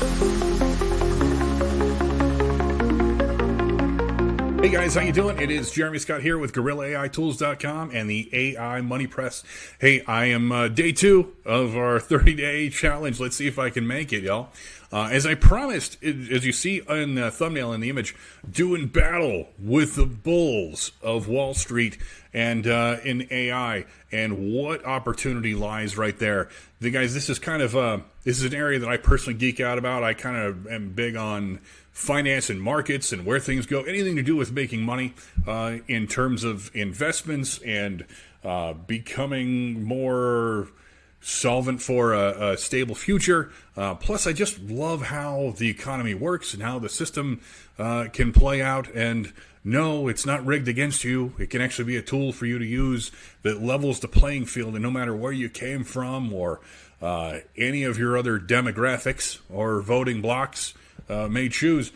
Hey guys, how you doing? It is Jeremy Scott here with GorillaAITools.com and the AI Money Press. Hey, I am day 2 of our 30-day challenge. Let's see if I can make it, y'all. As I promised, as you see in the thumbnail in the image, doing battle with the bulls of Wall Street and in AI, and what opportunity lies right there. Guys, this is kind of this is an area that I personally geek out about. I kind of am big on finance and markets and where things go, anything to do with making money in terms of investments and becoming more solvent for a stable future. Plus, I just love how the economy works and how the system can play out. And no, it's not rigged against you. It can actually be a tool for you to use that levels the playing field. And no matter where you came from or any of your other demographics or voting blocks may choose,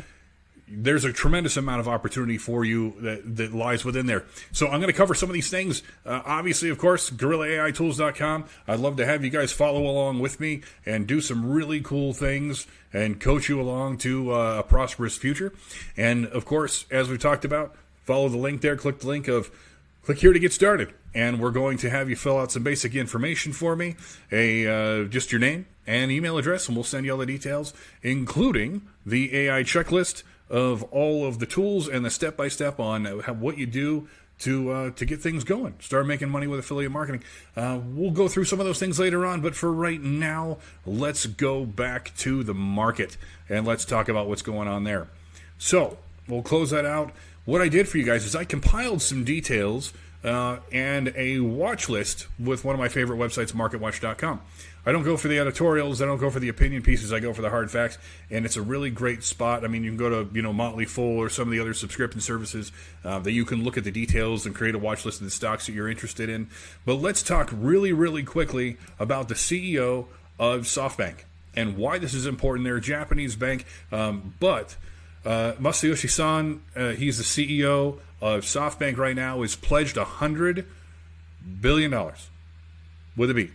there's a tremendous amount of opportunity for you that lies within there. So I'm going to cover some of these things. Obviously, of course, GorillaAITools.com. I'd love to have you guys follow along with me and do some really cool things and coach you along to a prosperous future. And, of course, as we talked about, follow the link there. Click the link of click here to get started. And we're going to have you fill out some basic information for me, just your name and email address, and we'll send you all the details, including the AI checklist of all of the tools and the step-by-step on what you do to get things going. Start making money with affiliate marketing. We'll go through some of those things later on, but for right now, let's go back to the market and let's talk about what's going on there. So we'll close that out. What I did for you guys is I compiled some details and a watch list with one of my favorite websites, MarketWatch.com. I don't go for the editorials. I don't go for the opinion pieces. I go for the hard facts, and it's a really great spot. I mean, you can go to Motley Fool or some of the other subscription services that you can look at the details and create a watch list of the stocks that you're interested in. But let's talk really, really quickly about the CEO of SoftBank and why this is important. They're a Japanese bank, but Masayoshi Son, he's the CEO of SoftBank right now, is pledged $100 billion with a B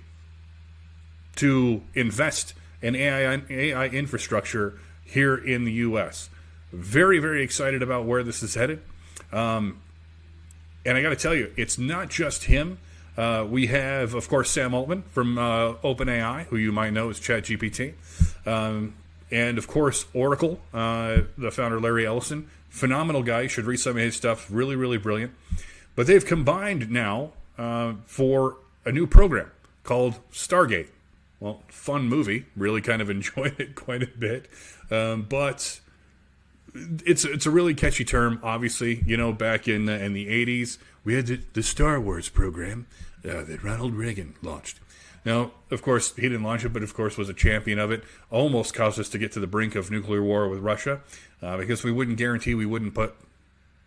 to invest in AI infrastructure here in the U.S. Very, very excited about where this is headed. And I got to tell you, it's not just him. We have, of course, Sam Altman from OpenAI, who you might know as ChatGPT. And, of course, Oracle, the founder, Larry Ellison. Phenomenal guy. You should read some of his stuff. Really, really brilliant. But they've combined now for a new program called Stargate. Well, fun movie. Really kind of enjoyed it quite a bit. But it's a really catchy term, obviously. Back in the 80s, we had the Star Wars program that Ronald Reagan launched. Now, of course, he didn't launch it, but of course was a champion of it. Almost caused us to get to the brink of nuclear war with Russia because we wouldn't guarantee we wouldn't put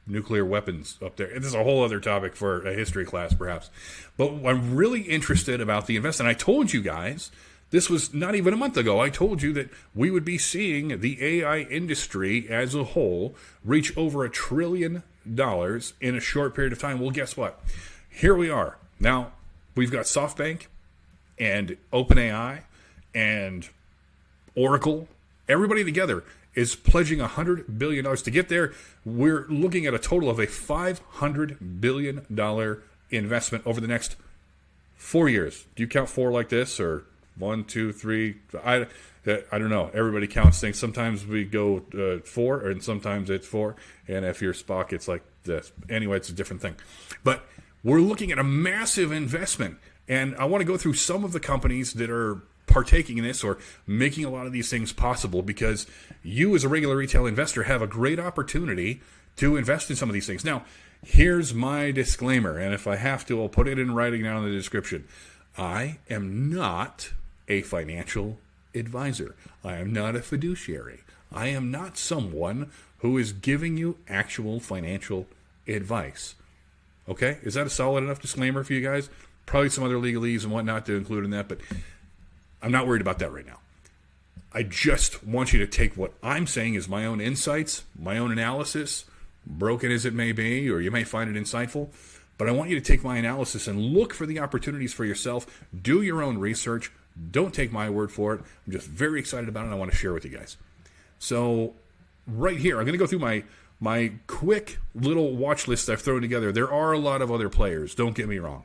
nuclear weapons up there. This is a whole other topic for a history class, perhaps. But I'm really interested about the investment. I told you guys, this was not even a month ago, I told you that we would be seeing the AI industry as a whole reach over $1 trillion in a short period of time. Well, guess what? Here we are. Now, we've got SoftBank and OpenAI and Oracle. Everybody together is pledging $100 billion to get there. We're looking at a total of a $500 billion investment over the next 4 years. Do you count 4 like this, or 1, 2, 3? I don't know. Everybody counts things. Sometimes we go 4, and sometimes it's 4. And if you're Spock, it's like this. Anyway, it's a different thing. But we're looking at a massive investment. And I want to go through some of the companies that are partaking in this or making a lot of these things possible, because you as a regular retail investor have a great opportunity to invest in some of these things. Now, here's my disclaimer, and if I have to, I'll put it in writing down in the description. I am not a financial advisor. I am not a fiduciary. I am not someone who is giving you actual financial advice. Okay? Is that a solid enough disclaimer for you guys? Probably some other legalese and whatnot to include in that, but I'm not worried about that right now. I just want you to take what I'm saying as my own insights, my own analysis, broken as it may be, or you may find it insightful, but I want you to take my analysis and look for the opportunities for yourself, do your own research, Don't take my word for it. I'm just very excited about it, and I want to share with you guys. So right here, I'm going to go through my quick little watch list I've thrown together. There are a lot of other players, don't get me wrong.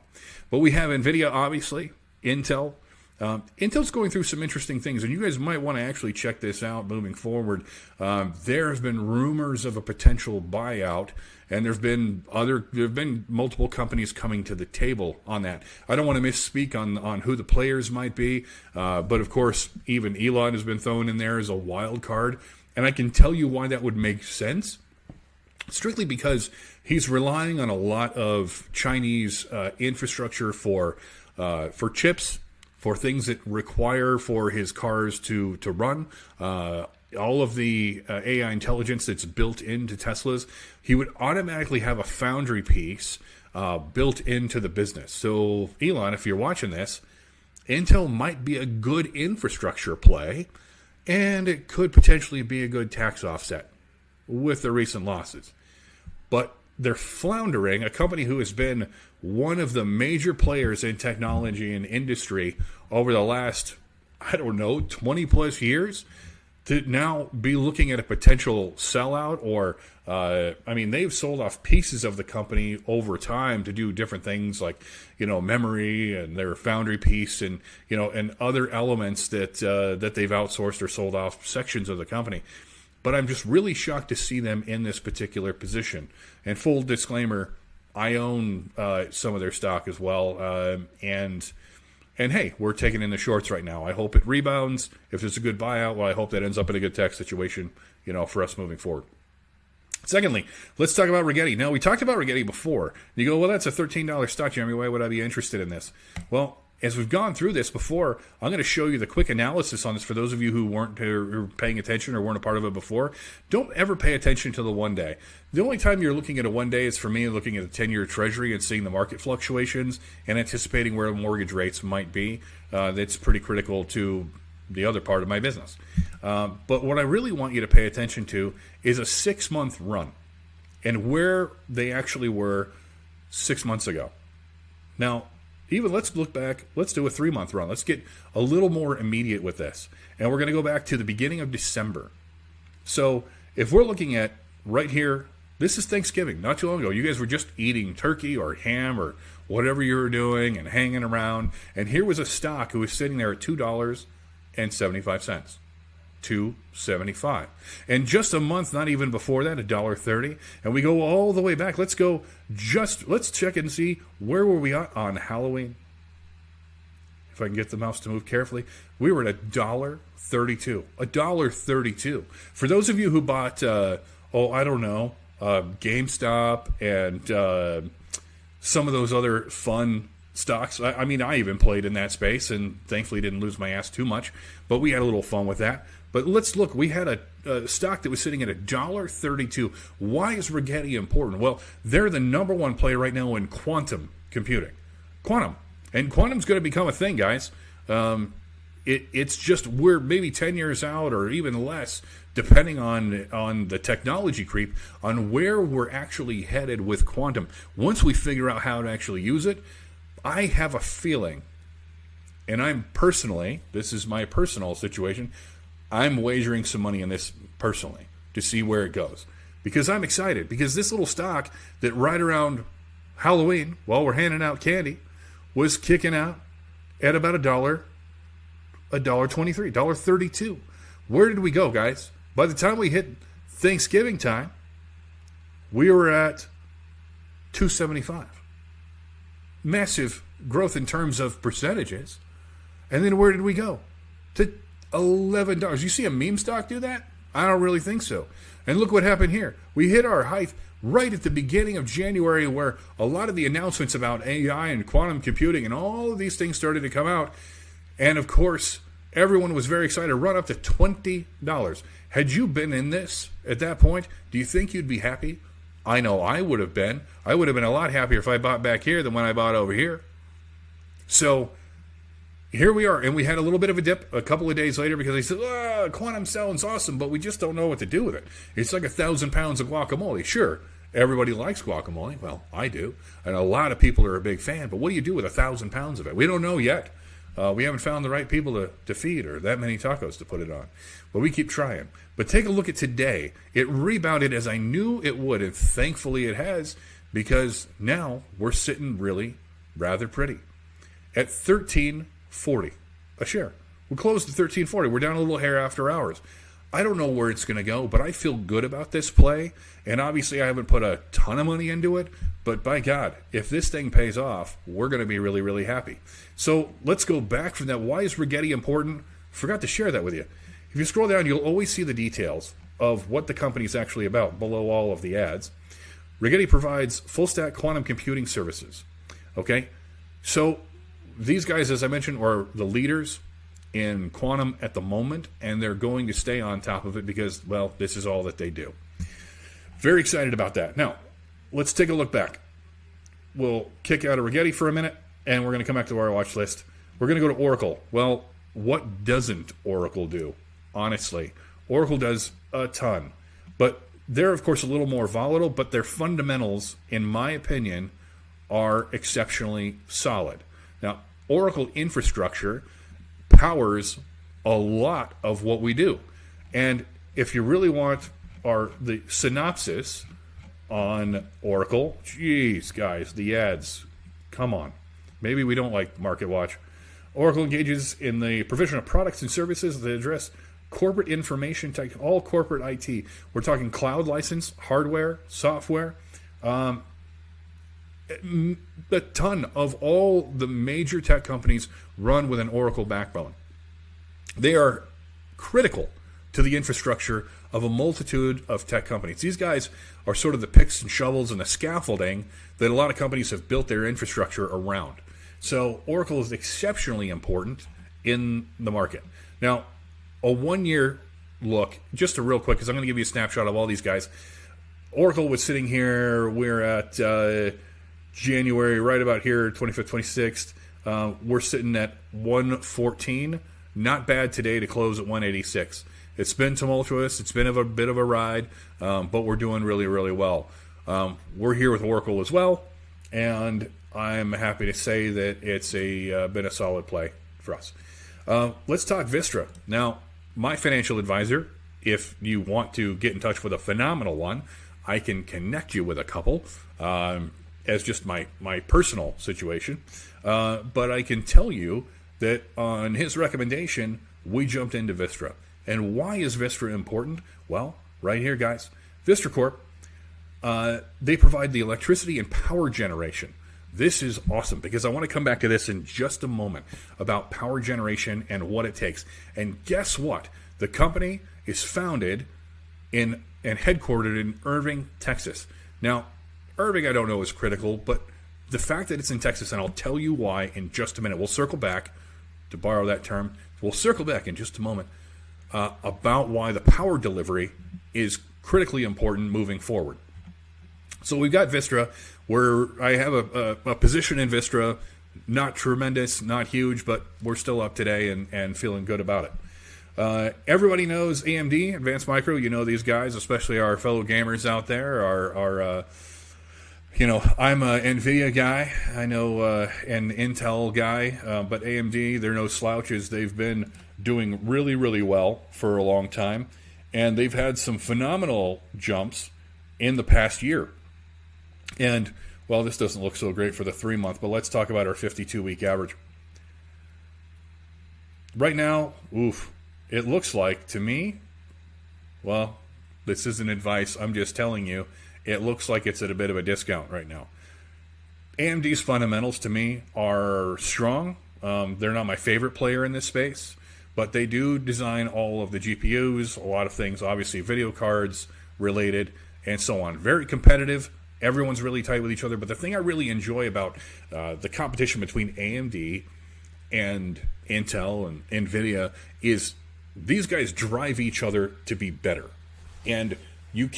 But we have NVIDIA, obviously, Intel. Intel's going through some interesting things, and you guys might want to actually check this out moving forward. There have been rumors of a potential buyout, and there have been multiple companies coming to the table on that. I don't want to misspeak on who the players might be, but of course, even Elon has been thrown in there as a wild card, and I can tell you why that would make sense. Strictly because he's relying on a lot of Chinese infrastructure for chips, for things that require for his cars to run. All of the AI intelligence that's built into Teslas, he would automatically have a foundry piece built into the business. So, Elon, if you're watching this, Intel might be a good infrastructure play, and it could potentially be a good tax offset with the recent losses. But they're floundering, a company who has been one of the major players in technology and industry over the last, 20 plus years, to now be looking at a potential sellout or, they've sold off pieces of the company over time to do different things like, memory and their foundry piece and, and other elements that they've outsourced or sold off sections of the company. But I'm just really shocked to see them in this particular position. And full disclaimer, I own some of their stock as well. And hey, we're taking in the shorts right now. I hope it rebounds. If it's a good buyout, well, I hope that ends up in a good tax situation, for us moving forward. Secondly, let's talk about Rigetti. Now, we talked about Rigetti before. You go, well, that's a $13 stock, Jeremy. Why would I be interested in this? Well, as we've gone through this before, I'm going to show you the quick analysis on this for those of you who weren't paying attention or weren't a part of it before. Don't ever pay attention to the one day. The only time you're looking at a one day is for me looking at a 10-year treasury and seeing the market fluctuations and anticipating where mortgage rates might be. That's pretty critical to the other part of my business. But what I really want you to pay attention to is a 6-month run and where they actually were 6 months ago. Now, even let's look back, let's do a 3-month run. Let's get a little more immediate with this. And we're going to go back to the beginning of December. So if we're looking at right here, this is Thanksgiving, not too long ago. You guys were just eating turkey or ham or whatever you were doing and hanging around. And here was a stock who was sitting there at $2.75. $2.75. And just a month, not even before that, $1.30. And we go all the way back. Let's check and see where were we at on Halloween. If I can get the mouse to move carefully, we were at $1.32. $1.32. For those of you who bought, GameStop and some of those other fun stocks. I even played in that space and thankfully didn't lose my ass too much, but we had a little fun with that. But let's look. We had a stock that was sitting at $1.32. Why is Rigetti important? Well, they're the number one player right now in quantum computing. And quantum's going to become a thing, guys. It's just we're maybe 10 years out or even less, depending on the technology creep, on where we're actually headed with quantum. Once we figure out how to actually use it, I have a feeling, and this is my personal situation, I'm wagering some money on this personally to see where it goes. Because I'm excited. Because this little stock that right around Halloween, while we're handing out candy, was kicking out at about $1.23, $1.32. Where did we go, guys? By the time we hit Thanksgiving time, we were at $2.75. Massive growth in terms of percentages. And then where did we go? To $11. You see a meme stock do that? I don't really think so. And look what happened here. We hit our height right at the beginning of January, where a lot of the announcements about AI and quantum computing and all of these things started to come out. And of course, everyone was very excited. Run up to $20. Had you been in this at that point, do you think you'd be happy? I know I would have been. I would have been a lot happier if I bought back here than when I bought over here. So here we are, and we had a little bit of a dip a couple of days later because they said, quantum sounds awesome, but we just don't know what to do with it. It's like 1,000 pounds of guacamole. Sure, everybody likes guacamole. Well, I do, and a lot of people are a big fan, but what do you do with 1,000 pounds of it? We don't know yet. We haven't found the right people to feed or that many tacos to put it on. But we keep trying. But take a look at today. It rebounded as I knew it would, and thankfully it has, because now we're sitting really rather pretty at $13.40 a share. We closed at $13.40. We're down a little hair after hours. I don't know where it's going to go, but I feel good about this play. And obviously I haven't put a ton of money into it, but by God, if this thing pays off, we're going to be really, really happy. So let's go back from that. Why is Rigetti important? Forgot to share that with you. If you scroll down, you'll always see the details of what the company's actually about below all of the ads. Rigetti provides full-stack quantum computing services. Okay? So these guys, as I mentioned, are the leaders in quantum at the moment, and they're going to stay on top of it because, well, this is all that they do. Very excited about that. Now, let's take a look back. We'll kick out of Rigetti for a minute, and we're going to come back to our watch list. We're going to go to Oracle. Well, what doesn't Oracle do? Honestly, Oracle does a ton. But they're, of course, a little more volatile, but their fundamentals, in my opinion, are exceptionally solid. Now, Oracle infrastructure powers a lot of what we do. And if you really want the synopsis on Oracle, geez, guys, the ads, come on. Maybe we don't like Market Watch. Oracle engages in the provision of products and services that address corporate information tech, all corporate IT. We're talking cloud license, hardware, software, a ton of all the major tech companies run with an Oracle backbone. They are critical to the infrastructure of a multitude of tech companies. These guys are sort of the picks and shovels and the scaffolding that a lot of companies have built their infrastructure around. So Oracle is exceptionally important in the market. Now, a one-year look, just a real quick, because I'm going to give you a snapshot of all these guys. Oracle was sitting here, we're at January, right about here, 25th, 26th. We're sitting at 114. Not bad today to close at 186. It's been tumultuous. It's been a bit of a ride, but we're doing really, really well. We're here with Oracle as well, and I'm happy to say that it's been a solid play for us. Let's talk Vistra. Now, my financial advisor, if you want to get in touch with a phenomenal one, I can connect you with a couple as just my personal situation. But I can tell you that on his recommendation, we jumped into Vistra. And why is Vistra important? Well, right here, guys. Vistra Corp, they provide the electricity and power generation. This is awesome because I want to come back to this in just a moment about power generation and what it takes. And guess what? The company is founded in and headquartered in Irving, Texas. Now, Irving I don't know is critical, but the fact that it's in Texas, and I'll tell you why in just a minute. We'll circle back, to borrow that term. We'll circle back in just a moment about why the power delivery is critically important moving forward. So we've got Vistra, where I have a position in Vistra, not tremendous, not huge, but we're still up today and feeling good about it. Everybody knows AMD, Advanced Micro. You know these guys, especially our fellow gamers out there. I'm a NVIDIA guy. I know an Intel guy, but AMD, they're no slouches. They've been doing really, really well for a long time, and they've had some phenomenal jumps in the past year. And, well, this doesn't look so great for the 3-month, but let's talk about our 52-week average. Right now, it looks like, to me, well, this isn't advice, I'm just telling you, it looks like it's at a bit of a discount right now. AMD's fundamentals, to me, are strong. They're not my favorite player in this space, but they do design all of the GPUs, a lot of things, obviously video cards related, and so on. Very competitive. Everyone's really tight with each other. But the thing I really enjoy about the competition between AMD and Intel and NVIDIA is these guys drive each other to be better. And you're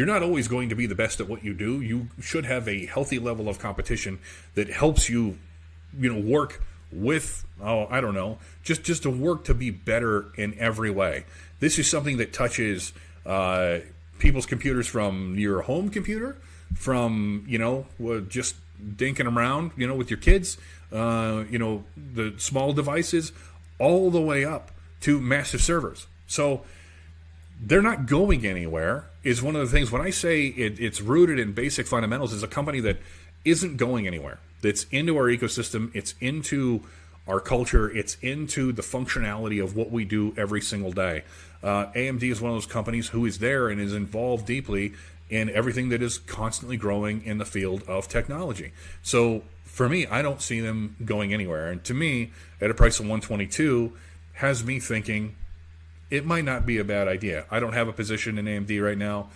not always going to be the best at what you do. You should have a healthy level of competition that helps you, work with, just to work to be better in every way. This is something that touches people's computers from your home computer, from, just dinking around, with your kids, the small devices, all the way up to massive servers. So they're not going anywhere is one of the things. When I say it's rooted in basic fundamentals, is a company that isn't going anywhere. That's into our ecosystem. It's into our culture. It's into the functionality of what we do every single day. AMD is one of those companies who is there and is involved deeply in everything that is constantly growing in the field of technology. So for me, I don't see them going anywhere. And to me, at a price of $122, has me thinking it might not be a bad idea. I don't have a position in AMD right now.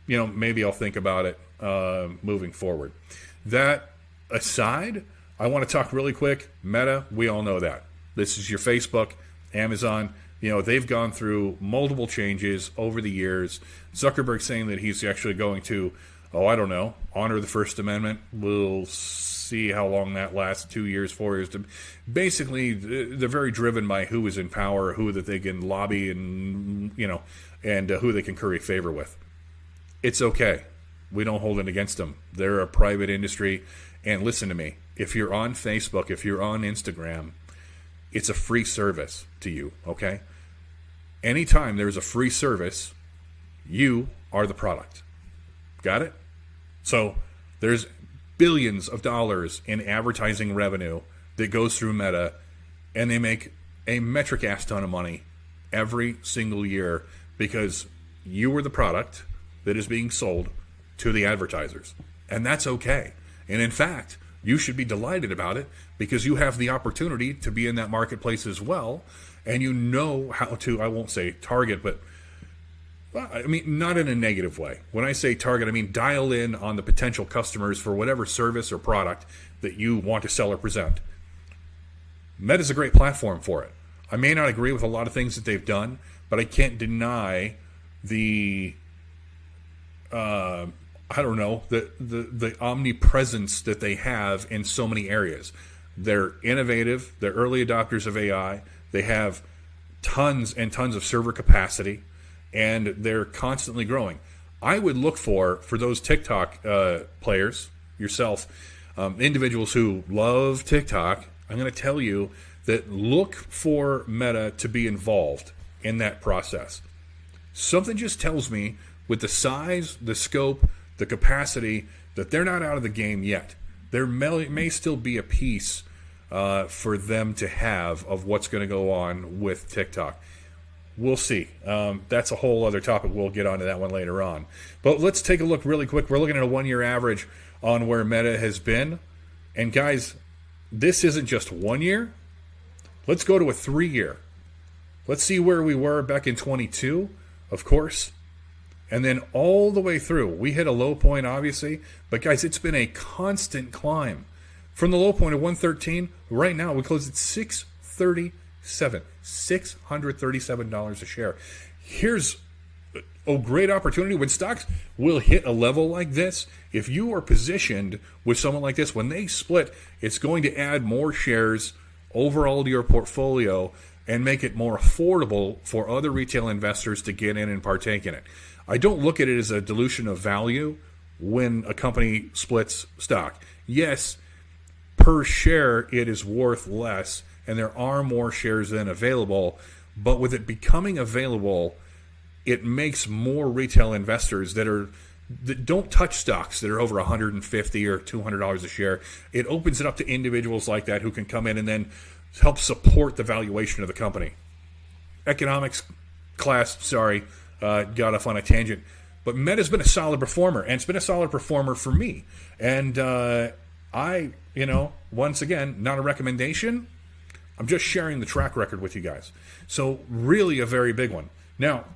Maybe I'll think about it moving forward. That aside, I want to talk really quick. Meta, we all know that. This is your Facebook, Amazon. They've gone through multiple changes over the years. Zuckerberg saying that he's actually going to, honor the First Amendment. We'll see how long that lasts, 2 years, 4 years. Basically, they're very driven by who is in power, who that they can lobby, and who they can curry favor with. It's okay. We don't hold it against them. They're a private industry. And listen to me. If you're on Facebook, if you're on Instagram, it's a free service to you, okay? Anytime there's a free service, you are the product. Got it? So there's billions of dollars in advertising revenue that goes through Meta, and they make a metric ass ton of money every single year because you are the product that is being sold to the advertisers. And that's okay. And in fact, you should be delighted about it because you have the opportunity to be in that marketplace as well. And you know how to, I won't say target, but not in a negative way. When I say target, I mean dial in on the potential customers for whatever service or product that you want to sell or present. Meta's a great platform for it. I may not agree with a lot of things that they've done, but I can't deny the the omnipresence that they have in so many areas. They're innovative. They're early adopters of AI. They have tons and tons of server capacity, and they're constantly growing. I would look for those TikTok players, yourself, individuals who love TikTok. I'm going to tell you that look for Meta to be involved in that process. Something just tells me with the size, the scope, the capacity, that they're not out of the game yet. There may still be a piece for them to have of what's going to go on with TikTok. We'll see. That's a whole other topic. We'll get onto that one later on. But let's take a look really quick. We're looking at a 1-year average on where Meta has been. And guys, this isn't just 1 year. Let's go to a 3-year. Let's see where we were back in 22, of course. And then all the way through. We hit a low point, obviously. But guys, it's been a constant climb. From the low point of 113, right now we close at $637 a share. Here's a great opportunity when stocks will hit a level like this. If you are positioned with someone like this, when they split, it's going to add more shares overall to your portfolio and make it more affordable for other retail investors to get in and partake in it. I don't look at it as a dilution of value when a company splits stock. Yes, per share it is worth less, and there are more shares than available, but with it becoming available, it makes more retail investors that don't touch stocks that are over $150 or $200 a share. It opens it up to individuals like that who can come in and then help support the valuation of the company. Economics class, got off on a tangent. But Meta's been a solid performer, and it's been a solid performer for me. And once again, not a recommendation. I'm just sharing the track record with you guys. So really a very big one. Now,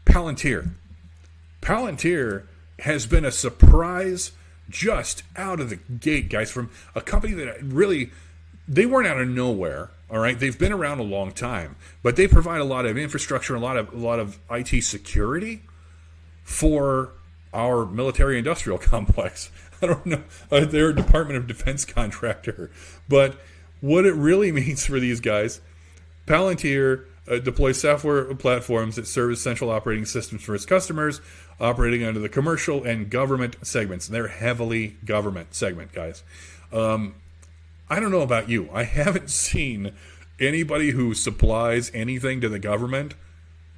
Palantir. Palantir has been a surprise just out of the gate, guys, from a company that really, they weren't out of nowhere. All right, they've been around a long time, but they provide a lot of infrastructure, a lot of IT security for our military-industrial complex. I don't know, they're a Department of Defense contractor, but what it really means for these guys, Palantir deploys software platforms that serve as central operating systems for its customers, operating under the commercial and government segments. And they're heavily government segment, guys. I don't know about you. I haven't seen anybody who supplies anything to the government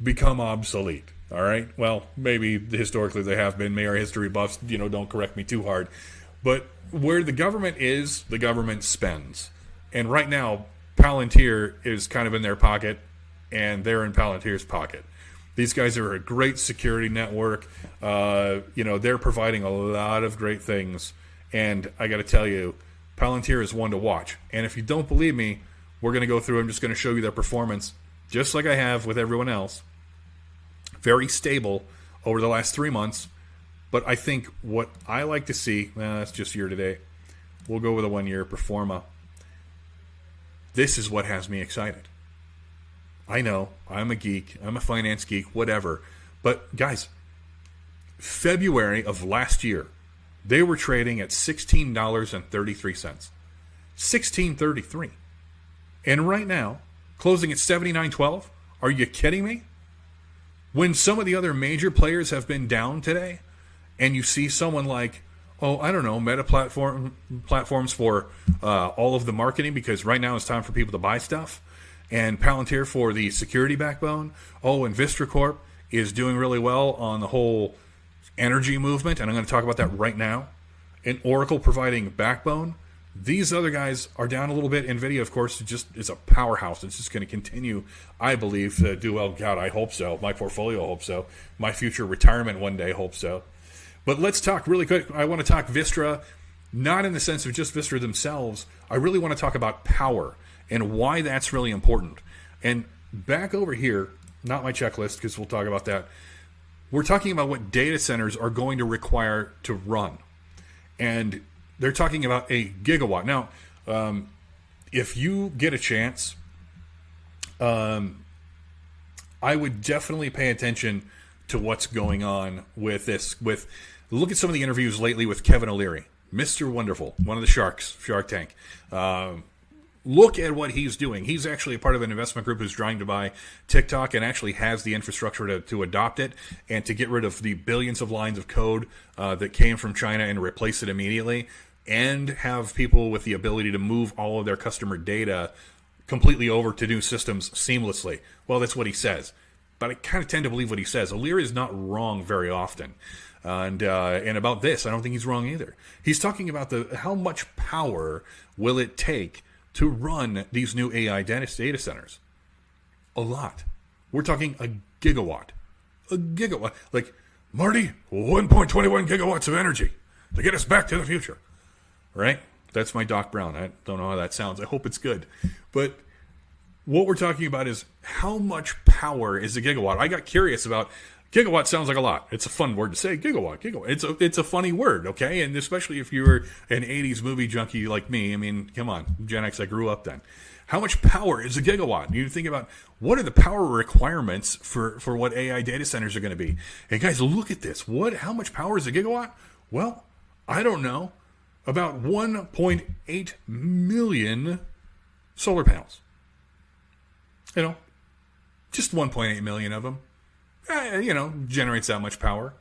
become obsolete. All right? Well, maybe historically they have been. May our history buffs, don't correct me too hard. But where the government is, the government spends. And right now, Palantir is kind of in their pocket, and they're in Palantir's pocket. These guys are a great security network. They're providing a lot of great things. And I got to tell you, Palantir is one to watch. And if you don't believe me, we're going to go through. I'm just going to show you their performance, just like I have with everyone else. Very stable over the last 3 months. But I think what I like to see, that's just year to date. We'll go with a 1 year performa. This is what has me excited. I know, I'm a geek, I'm a finance geek, whatever. But guys, February of last year, they were trading at $16.33. $16.33. And right now, closing at $79.12. Are you kidding me? When some of the other major players have been down today, and you see someone like, Meta platforms for all of the marketing, because right now it's time for people to buy stuff, and Palantir for the security backbone. And Vistra Corp is doing really well on the whole energy movement, and I'm going to talk about that right now. And Oracle providing backbone. These other guys are down a little bit. NVIDIA, of course, just is a powerhouse. It's just going to continue, I believe, to do well. God, I hope so. My portfolio hopes so. My future retirement one day hopes so. But let's talk really quick. I want to talk Vistra, not in the sense of just Vistra themselves. I really want to talk about power and why that's really important. And back over here, not my checklist, because we'll talk about that. We're talking about what data centers are going to require to run. And they're talking about a gigawatt. Now, if you get a chance, I would definitely pay attention to what's going on with this. Look at some of the interviews lately with Kevin O'Leary, Mr. Wonderful, one of the sharks, Shark Tank. Look at what he's doing. He's actually a part of an investment group who's trying to buy TikTok and actually has the infrastructure to adopt it and to get rid of the billions of lines of code that came from China and replace it immediately, and have people with the ability to move all of their customer data completely over to new systems seamlessly. Well, that's what he says. But I kind of tend to believe what he says. O'Leary is not wrong very often. And about this, I don't think he's wrong either. He's talking about how much power will it take to run these new AI data centers. A lot. We're talking a gigawatt. A gigawatt. Like, Marty, 1.21 gigawatts of energy to get us back to the future. Right? That's my Doc Brown. I don't know how that sounds. I hope it's good. But what we're talking about is how much power is a gigawatt. I got curious about gigawatt. Sounds like a lot. It's a fun word to say. Gigawatt. It's a funny word, okay? And especially if you were an 80s movie junkie like me. I mean, come on. Gen X, I grew up then. How much power is a gigawatt? You think about what are the power requirements for what AI data centers are going to be. And guys, look at this. How much power is a gigawatt? Well, I don't know. About 1.8 million solar panels. Just 1.8 million of them. Generates that much power.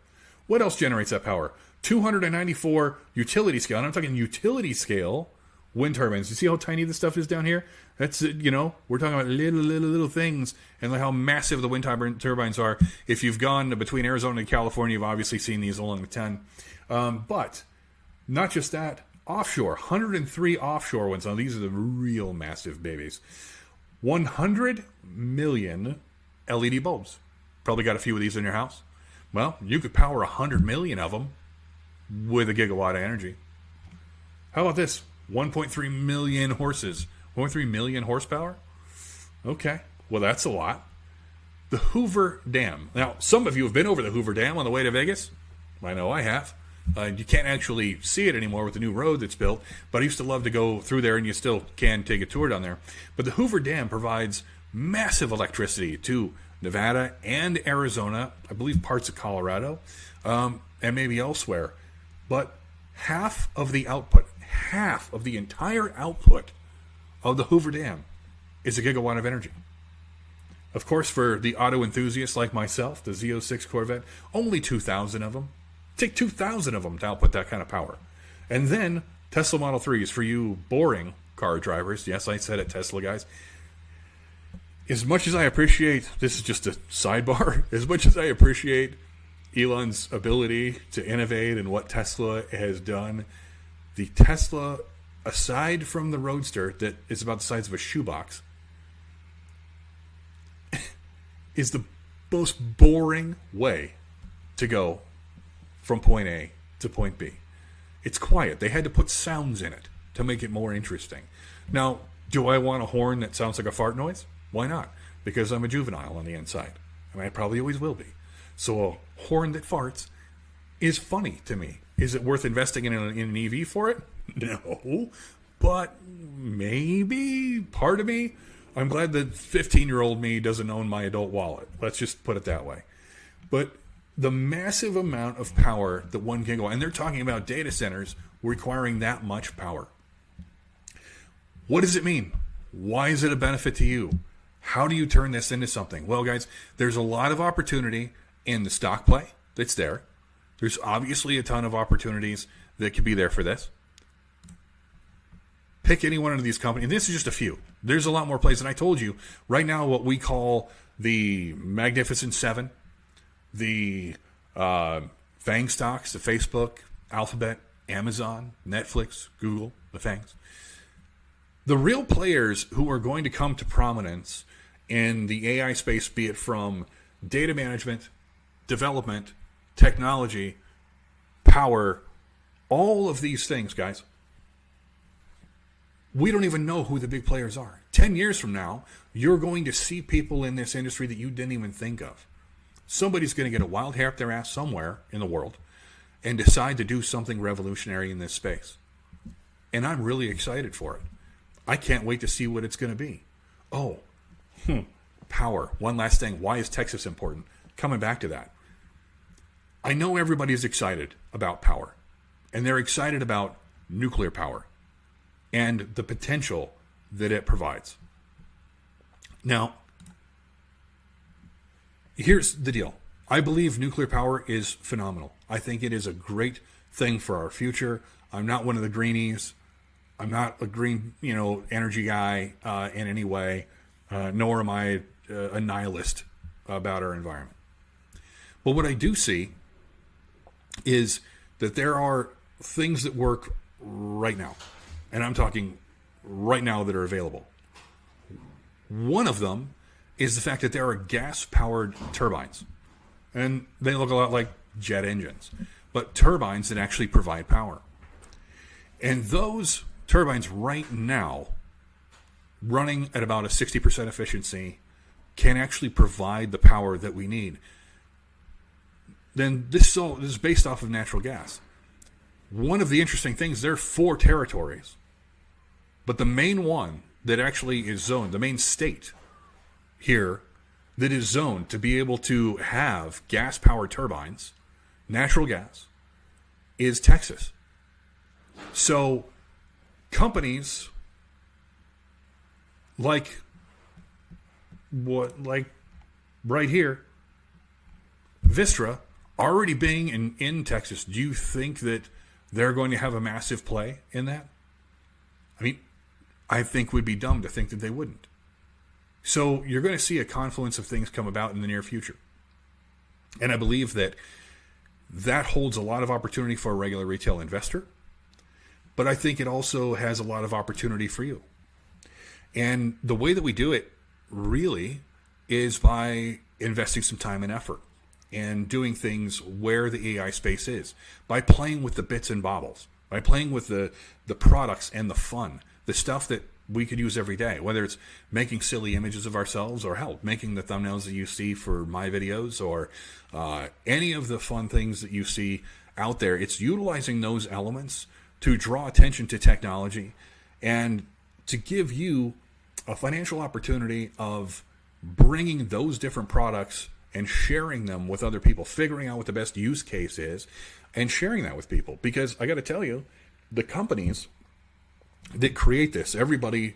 What else generates that power? 294 utility scale. And I'm talking utility scale wind turbines. You see how tiny this stuff is down here? That's, we're talking about little things, and how massive the wind turbines are. If you've gone between Arizona and California, you've obviously seen these along the 10. But not just that, offshore, 103 offshore ones. Now, these are the real massive babies. 100 million LED bulbs. Probably got a few of these in your house. Well, you could power 100 million of them with a gigawatt of energy. How about this? 1.3 million horses. 1.3 million horsepower? Okay. Well, that's a lot. The Hoover Dam. Now, some of you have been over the Hoover Dam on the way to Vegas. I know I have. You can't actually see it anymore with the new road that's built, but I used to love to go through there, and you still can take a tour down there. But the Hoover Dam provides massive electricity to Nevada and Arizona, I believe parts of Colorado, and maybe elsewhere. But half of the entire output of the Hoover Dam is a gigawatt of energy. Of course, for the auto enthusiasts like myself, the Z06 Corvette, only 2,000 of them. Take 2,000 of them to output that kind of power. And then Tesla Model 3s for you boring car drivers. Yes, I said it, Tesla guys. As much as I appreciate, this is just a sidebar, as much as I appreciate Elon's ability to innovate and what Tesla has done, the Tesla, aside from the Roadster that is about the size of a shoebox, is the most boring way to go from point A to point B. It's quiet. They had to put sounds in it to make it more interesting. Now, do I want a horn that sounds like a fart noise? Why not? Because I'm a juvenile on the inside, and I probably always will be. So a horn that farts is funny to me. Is it worth investing in an EV for it? No. But maybe part of me, I'm glad that 15-year-old me doesn't own my adult wallet. Let's just put it that way. But the massive amount of power that 1 gigawatt, and they're talking about data centers requiring that much power. What does it mean? Why is it a benefit to you? How do you turn this into something? Well, guys, there's a lot of opportunity in the stock play that's there. There's obviously a ton of opportunities that could be there for this. Pick any one of these companies. And this is just a few. There's a lot more plays. And I told you, right now, what we call the Magnificent Seven, the FANG stocks, the Facebook, Alphabet, Amazon, Netflix, Google, the FANGs. The real players who are going to come to prominence in the AI space, be it from data management, development, technology, power, all of these things, guys, we don't even know who the big players are. 10 years from now, you're going to see people in this industry that you didn't even think of. Somebody's going to get a wild hair up their ass somewhere in the world and decide to do something revolutionary in this space. And I'm really excited for it. I can't wait to see what it's going to be. Power. One last thing. Why is Texas important? Coming back to that. I know everybody's excited about power. And they're excited about nuclear power and the potential that it provides. Now, here's the deal. I believe nuclear power is phenomenal. I think it is a great thing for our future. I'm not one of the greenies. I'm not a green, energy guy in any way, nor am I a nihilist about our environment. But what I do see is that there are things that work right now, and I'm talking right now that are available. One of them is the fact that there are gas-powered turbines, and they look a lot like jet engines, but turbines that actually provide power. And those turbines right now, running at about a 60% efficiency, can actually provide the power that we need. Then this is based off of natural gas. One of the interesting things, there are 4 territories, but the main one that actually is zoned, the main state here that is zoned to be able to have gas-powered turbines, natural gas, is Texas. So companies like right here, Vistra, already being in Texas, do you think that they're going to have a massive play in that? I mean, I think we'd be dumb to think that they wouldn't. So you're going to see a confluence of things come about in the near future. And I believe that holds a lot of opportunity for a regular retail investor. But I think it also has a lot of opportunity for you. And the way that we do it really is by investing some time and effort and doing things where the AI space is, by playing with the bits and bobbles, by playing with the products and the fun, the stuff that we could use every day, whether it's making silly images of ourselves or making the thumbnails that you see for my videos or any of the fun things that you see out there. It's utilizing those elements to draw attention to technology and to give you a financial opportunity of bringing those different products and sharing them with other people, figuring out what the best use case is and sharing that with people. Because I got to tell you, the companies that create this, everybody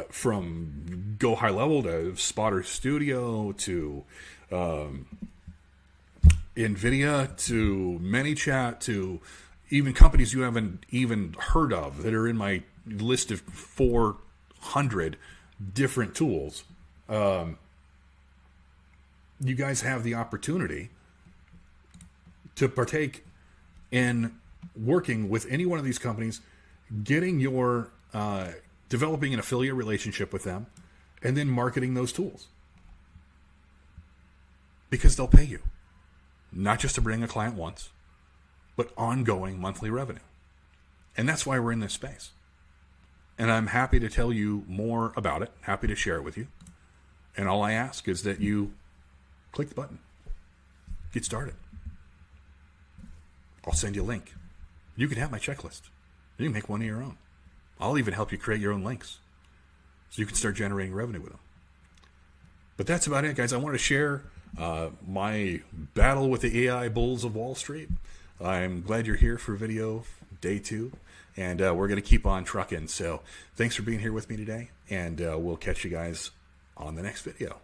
from Go High Level to Spotter Studio to NVIDIA to ManyChat to even companies you haven't even heard of that are in my list of 400 different tools. You guys have the opportunity to partake in working with any one of these companies, getting your developing an affiliate relationship with them, and then marketing those tools. Because they'll pay you. Not just to bring a client once, but ongoing monthly revenue. And that's why we're in this space. And I'm happy to tell you more about it, happy to share it with you. And all I ask is that you click the button. Get started. I'll send you a link. You can have my checklist. You can make one of your own. I'll even help you create your own links so you can start generating revenue with them. But that's about it, guys. I want to share my battle with the AI bulls of Wall Street. I'm glad you're here for video day 2, and we're going to keep on trucking. So thanks for being here with me today, and we'll catch you guys on the next video.